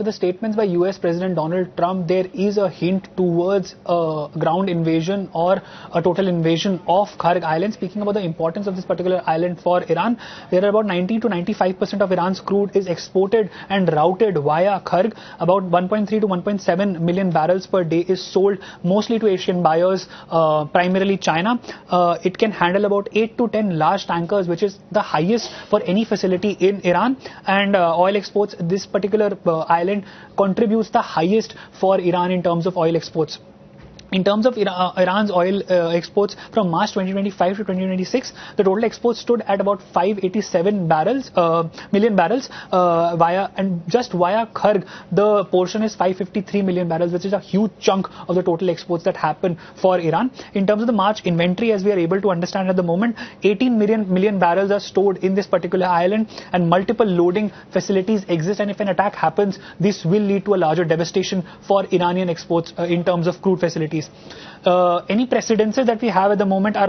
with the statements by US President Donald Trump, there is a hint towards a ground invasion or a total invasion of Kharg Island. Speaking about the importance of this particular island for Iran, there are about 90 to 95% of Iran's crude is exported and routed via Kharg. About 1.3 to 1.7 million barrels per day is sold mostly to Asian buyers, primarily China. It can handle about 8 to 10 large tankers, which is the highest for any facility in Iran. And oil exports, this particular island contributes the highest for Iran in terms of oil exports. In terms of Iran's oil exports from March 2025 to 2026, the total exports stood at about 587 million barrels via Kharg. The portion is 553 million barrels, which is a huge chunk of the total exports that happen for Iran. In terms of the March inventory, as we are able to understand at the moment, 18 million barrels are stored in this particular island, and multiple loading facilities exist. And if an attack happens, this will lead to a larger devastation for Iranian exports in terms of crude facilities. Any precedences that we have at the moment are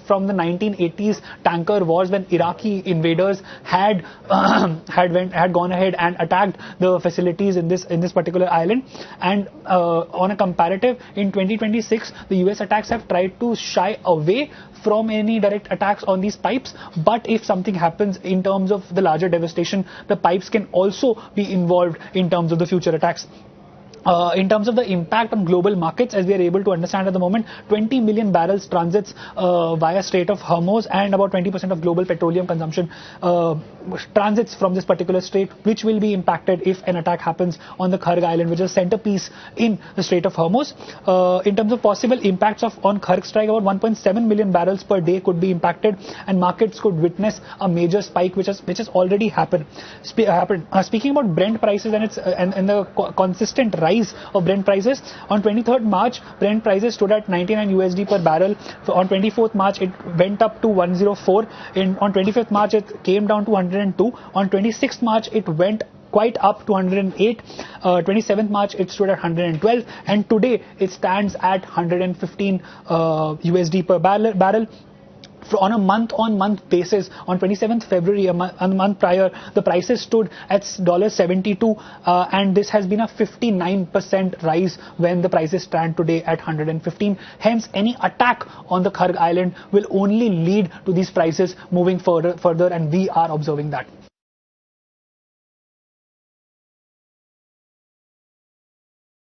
from the 1980s tanker wars, when Iraqi invaders had gone ahead and attacked the facilities in this particular island. And on a comparative, in 2026, the US attacks have tried to shy away from any direct attacks on these pipes. But if something happens in terms of the larger devastation, the pipes can also be involved in terms of the future attacks. In terms of the impact on global markets, as we are able to understand at the moment, 20 million barrels transits via Strait of Hormuz, and about 20% of global petroleum consumption transits from this particular strait, which will be impacted if an attack happens on the Kharg Island, which is a centerpiece in the Strait of Hormuz. In terms of possible impacts on Kharg strike, about 1.7 million barrels per day could be impacted, and markets could witness a major spike, which has already happened. Speaking about Brent prices and the consistent rise of Brent prices, on 23rd March, Brent prices stood at 99 USD per barrel. On 24th March, it went up to 104. On 25th March, it came down to 102. On 26th March, it went quite up to 108. 27th March, it stood at 112, and today it stands at 115 USD per barrel. On a month-on-month basis, on 27th February, a month prior, the prices stood at $72, and this has been a 59% rise when the prices stand today at 115. Hence, any attack on the Kharg Island will only lead to these prices moving further, and we are observing that.